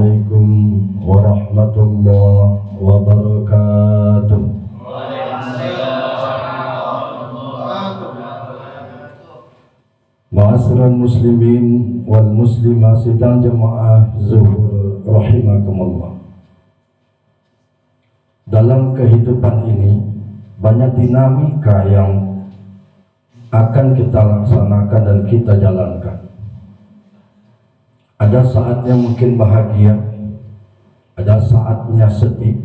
Assalamualaikum warahmatullahi wabarakatuh. Ma'asyiral muslimin wal muslimat sidang jamaah zuhur rahimakumullah. Dalam kehidupan ini banyak dinamika yang akan kita laksanakan dan kita jalankan. Ada saatnya mungkin bahagia, ada saatnya sedih,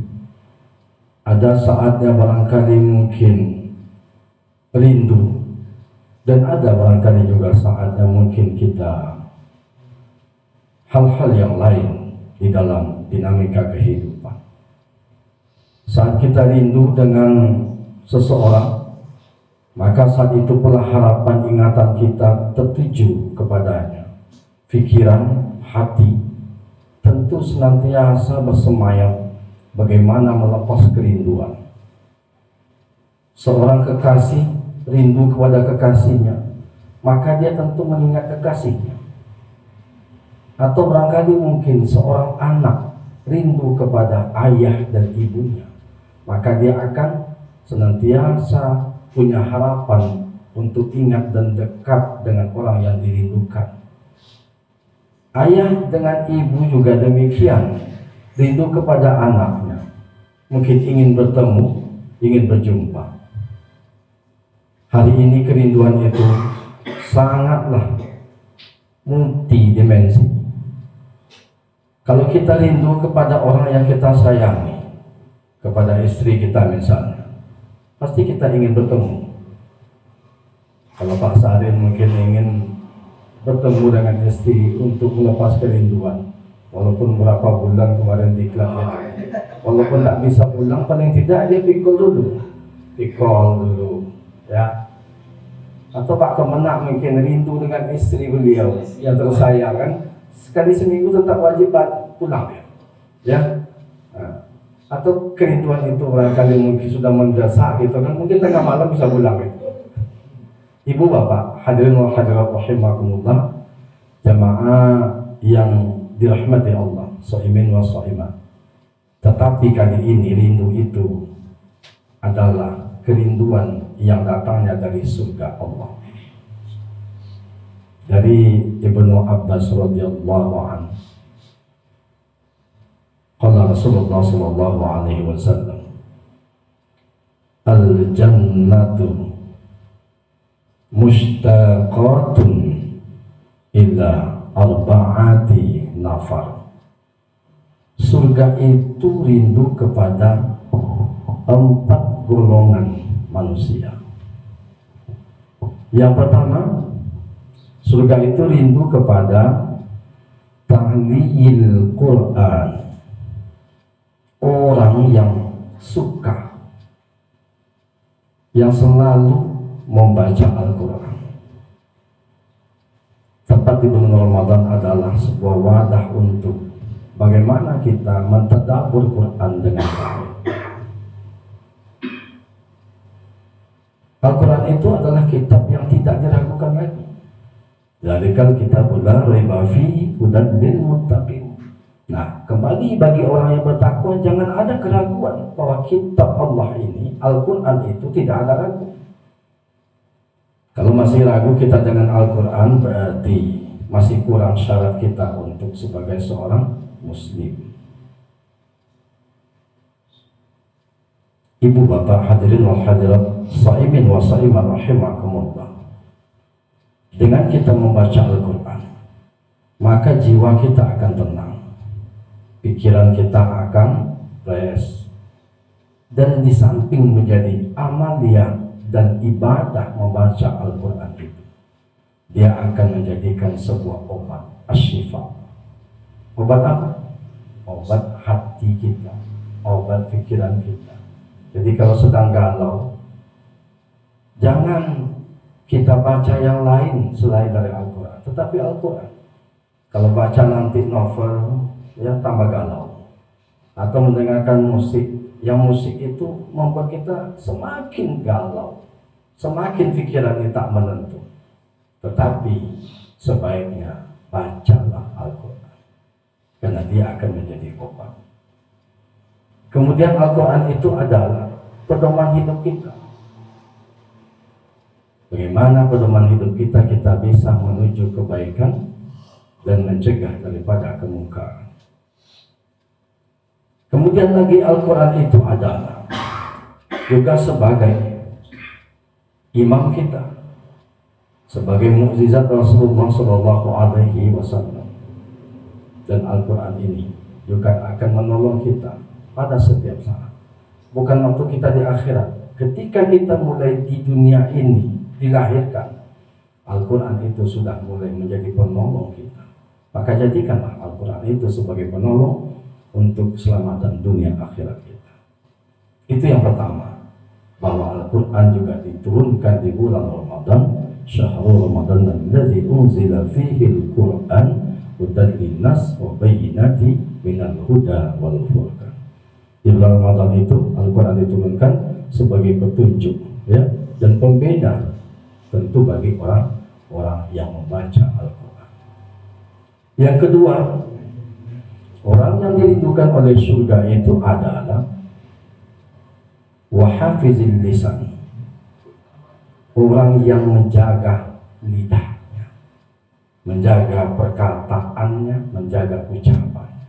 ada saatnya barangkali mungkin rindu, dan ada barangkali juga saatnya mungkin kita hal-hal yang lain di dalam dinamika kehidupan. Saat kita rindu dengan seseorang, maka saat itu pula harapan ingatan kita tertuju kepadanya. Pikiran, hati tentu senantiasa bersemayam bagaimana melepas kerinduan. Seorang kekasih rindu kepada kekasihnya, maka dia tentu mengingat kekasihnya. Atau barangkali mungkin seorang anak rindu kepada ayah dan ibunya, maka dia akan senantiasa punya harapan untuk ingat dan dekat dengan orang yang dirindukan. Ayah dengan ibu juga demikian, rindu kepada anaknya, mungkin ingin bertemu, ingin berjumpa. Hari ini kerinduan itu sangatlah multidimensi. Kalau kita rindu kepada orang yang kita sayangi, kepada istri kita misalnya, pasti kita ingin bertemu. Kalau Pak Sarin mungkin ingin bertemu dengan istri untuk melepas kerinduan, walaupun berapa bulan kemarin di klub itu, walaupun tak bisa pulang, paling tidak dia pikul dulu, ya. Atau Pak Kemenak mungkin rindu dengan istri beliau yang tersayang, kan sekali seminggu tetap wajib pulang ya. Atau kerinduan itu barangkali mungkin sudah mendesak gitu kan, mungkin tengah malam bisa pulang gitu. Ibu bapak hadirin wa hadirat rahimakumullah, jamaah yang dirahmati Allah, shaimin wa shaimat. Tetapi kali ini rindu itu adalah kerinduan yang datangnya dari surga Allah. Dari Ibnu Abbas radhiyallahu anhu, qala Rasulullah sallallahu alaihi wasallam, al-jannatu mushtaqatun ila arba'ati nafar. Surga itu rindu kepada 4 golongan manusia. Yang pertama, surga itu rindu kepada tahliyil Quran, orang yang suka, yang selalu membaca Al-Quran. Tepat di bulan Ramadan adalah sebuah wadah untuk bagaimana kita mentadabbur Quran dengan baik. Al-Quran itu adalah kitab yang tidak diragukan lagi. Zalikal kitabul la raiba fihi hudan lil muttaqin. Nah, kembali bagi orang yang bertakwa, jangan ada keraguan bahwa kitab Allah ini, Al-Quran itu tidak ada ragu. Kalau masih ragu kita dengan Al-Quran, berarti masih kurang syarat kita untuk sebagai seorang muslim. Ibu bapak hadirin wal hadirat, shaimin wa shaimat rahimakumullah. Dengan kita membaca Al-Quran, maka jiwa kita akan tenang, pikiran kita akan fresh, dan di samping menjadi amalia dan ibadah membaca Al-Quran itu, dia akan menjadikan sebuah obat asyifa. Obat apa? Obat hati kita, obat pikiran kita. Jadi kalau sedang galau, jangan kita baca yang lain selain dari Al-Quran, tetapi Al-Quran. Kalau baca nanti novel, ya tambah galau. Atau mendengarkan musik, yang musik itu membuat kita semakin galau, semakin pikiran kita tak menentu. Tetapi sebaiknya bacalah Al-Quran. karena dia akan menjadi obat. Kemudian Al-Quran itu adalah pedoman hidup kita. Bagaimana pedoman hidup kita bisa menuju kebaikan dan mencegah daripada kemungkaran. Kemudian lagi Al-Quran itu adalah juga sebagai imam kita, sebagai mukjizat Rasulullah SAW. Dan Al-Quran ini juga akan menolong kita pada setiap saat. Bukan waktu kita di akhirat. Ketika kita mulai di dunia ini dilahirkan, Al-Quran itu sudah mulai menjadi penolong kita. Maka jadikanlah Al-Quran itu sebagai penolong untuk keselamatan dunia akhirat kita. Itu yang pertama, bahwa Al-Quran juga diturunkan di bulan Ramadan, syahrul Ramadan allazi unzila fihi al-Quran hudan linnas wa bayyinati minal huda wal furqan. Di bulan Ramadan itu Al-Quran diturunkan sebagai petunjuk, ya, dan pembeda tentu bagi orang-orang yang membaca Al-Quran. Yang kedua, orang yang dirindukan oleh surga itu adalah wahafizil lisan, orang yang menjaga lidahnya, menjaga perkataannya, menjaga ucapannya.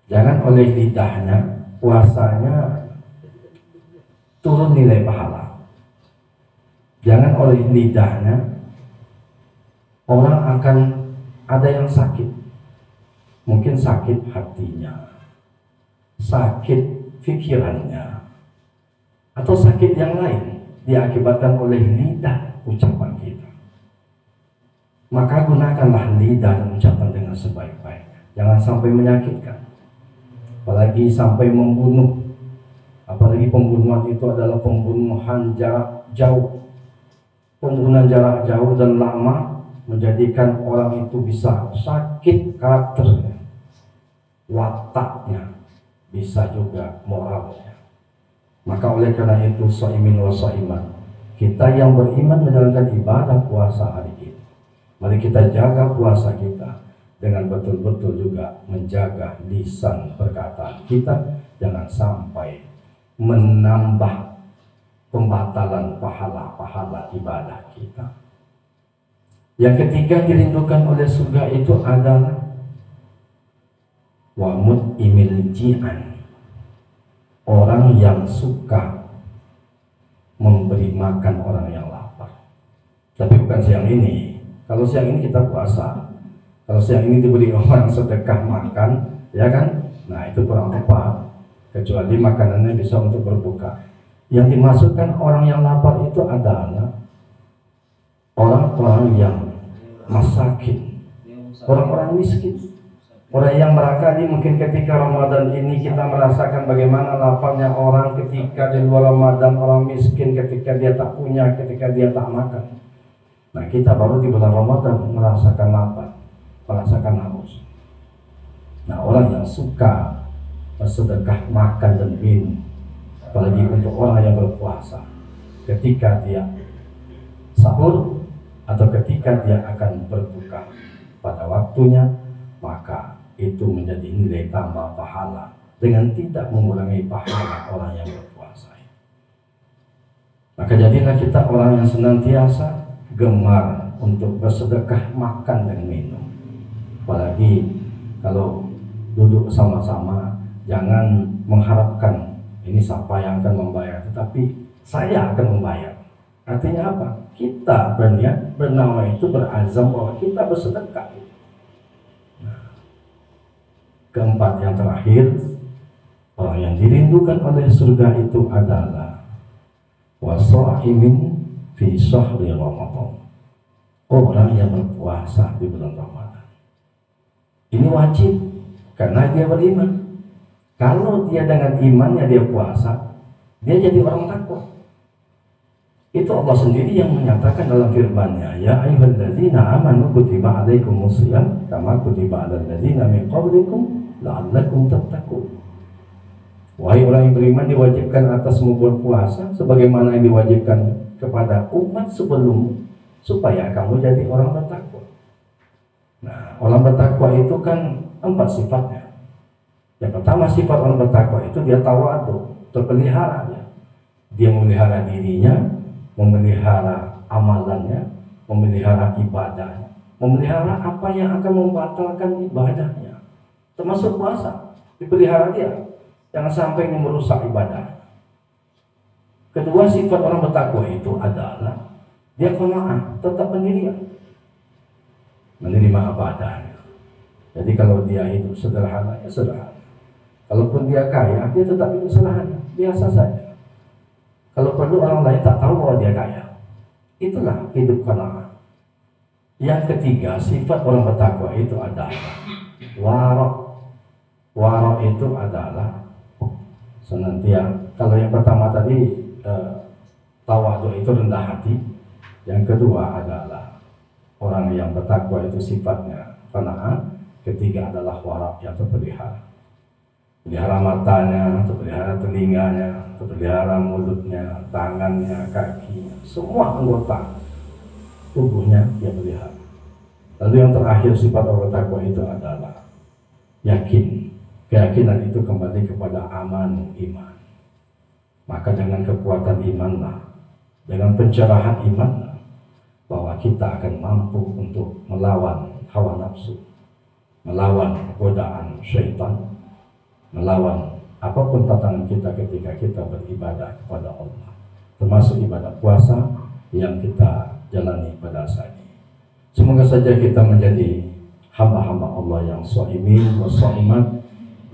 Jangan oleh lidahnya, puasanya turun nilai pahala. Jangan oleh lidahnya orang akan ada yang sakit. Mungkin sakit hatinya, sakit pikirannya, atau sakit yang lain diakibatkan oleh lidah ucapan kita. Maka gunakanlah lidah dan ucapan dengan sebaik-baiknya. Jangan sampai menyakitkan, apalagi sampai membunuh. Apalagi pembunuhan itu adalah pembunuhan jarak jauh. Pembunuhan jarak jauh dan lama menjadikan orang itu bisa sakit karakternya, wataknya, bisa juga moralnya. Maka oleh karena itu, shaimin wa shaiman, kita yang beriman menjalankan ibadah puasa hari ini, mari kita jaga puasa kita dengan betul-betul juga menjaga lisan perkataan kita. Jangan sampai menambah pembatalan pahala-pahala ibadah kita. Yang ketiga dirindukan oleh surga itu adalah wamut imil ji'an, orang yang suka memberi makan orang yang lapar. Tapi bukan siang ini. Kalau siang ini kita puasa, kalau siang ini diberi orang sedekah makan, ya kan? Nah, itu kurang tepat. Kecuali makanannya bisa untuk berbuka. Yang dimasukkan orang yang lapar itu adalah orang-orang yang masakin, orang-orang miskin, orang yang barangkali mungkin ketika Ramadan ini kita merasakan bagaimana laparnya orang ketika di luar Ramadan, orang miskin ketika dia tak punya, ketika dia tak makan. Nah, kita baru di bulan Ramadan merasakan lapar, merasakan haus. Nah, orang yang suka bersedekah makan dan minum, apalagi untuk orang yang berpuasa, ketika dia sahur atau ketika dia akan berbuka pada waktunya, maka itu menjadi nilai tambah pahala dengan tidak mengurangi pahala orang yang berpuasa. Maka jadilah kita orang yang senantiasa gemar untuk bersedekah makan dan minum. Apalagi kalau duduk sama-sama, jangan mengharapkan ini siapa yang akan membayar, tetapi saya akan membayar. Artinya apa? Kita berniat, bernawa itu berazam bahwa kita bersedekah. Nah, keempat yang terakhir, orang yang dirindukan oleh surga itu adalah wasaimin fi syahri Ramadan, orang yang berpuasa di bulan Ramadan. Ini wajib karena dia beriman. Kalau dia dengan imannya dia puasa, dia jadi orang takwa. Itu Allah sendiri yang menyatakan dalam firman-Nya, ya ayyuhalladzina amanu kutiba alaikumusiyam kama kutiba alal ladzina min qablikum la'allakum tattaqun. Wahai orang yang beriman, diwajibkan atasmu berpuasa sebagaimana yang diwajibkan kepada umat sebelum, supaya kamu jadi orang bertakwa. Nah, orang bertakwa itu kan 4 sifatnya. Yang pertama, sifat orang bertakwa itu dia tawadu, terpelihara dia. Dia memelihara dirinya, memelihara amalannya, memelihara ibadahnya, memelihara apa yang akan membatalkan ibadahnya, termasuk puasa, dipelihara dia, jangan sampai ini merusak ibadah. Kedua, sifat orang bertakwa itu adalah dia qanaah, tetap pendirian, menerima ibadahnya. Jadi kalau dia hidup sederhana, ya sederhana. Kalaupun dia kaya, dia tetap hidup sederhana, biasa saja. Kalau perlu orang lain tak tahu bahwa dia kaya. Itulah hidup qanaah. Yang ketiga, sifat orang bertakwa itu adalah wara'. Wara' itu adalah senantiasa. Kalau yang pertama tadi tawadu itu rendah hati. Yang kedua adalah orang yang bertakwa itu sifatnya qanaah. Ketiga adalah wara' yang terpelihara. Pelihara matanya, terpelihara telinganya, terpelihara mulutnya, tangannya, kakinya, semua anggota tubuhnya dia pelihara. Lalu yang terakhir sifat orang bertakwa itu adalah yakin. Keyakinan itu kembali kepada aman iman. Maka dengan kekuatan imanlah, dengan pencerahan imanlah, bahwa kita akan mampu untuk melawan hawa nafsu, melawan godaan syaitan, melawan apapun tantangan kita ketika kita beribadah kepada Allah, termasuk ibadah puasa yang kita jalani pada saat ini. Semoga saja kita menjadi hamba-hamba Allah yang shaimin wa shaimat,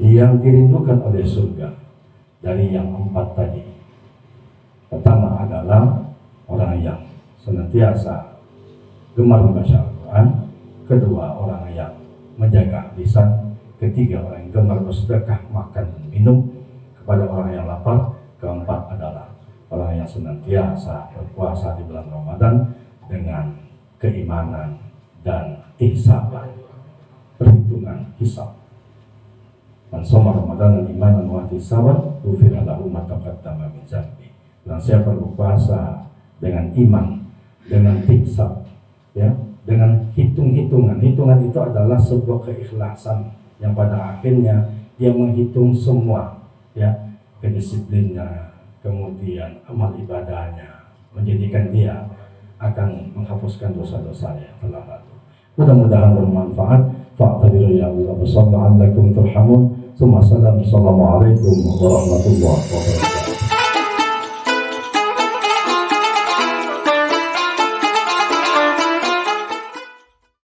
yang dirindukan oleh surga dari yang 4 tadi. Pertama adalah orang yang senantiasa gemar membaca Al-Quran. Kedua, orang yang menjaga lisan. Ketiga, orang yang gemar bersedekah, makan dan minum kepada orang yang lapar. Keempat adalah orang yang senantiasa berpuasa di bulan Ramadan dengan keimanan dan ihsaban, perhitungan hisab. Man shoma Ramadan imanan wa ihsaban ghufira lahu ma taqaddama min dzambi. Dan siapa berpuasa dengan iman, dengan hisab, ya, dengan hitung-hitungan. Hitungan itu adalah sebuah keikhlasan yang pada akhirnya dia menghitung semua, ya, kedisiplinnya, kemudian amal ibadahnya, menjadikan dia akan menghapuskan dosa-dosanya yang telah lalu. Mudah-mudahan bermanfaat. Fa'tabiru ya Allah, sallallahu alaikum turhamun. Assalamualaikum warahmatullahi wabarakatuh.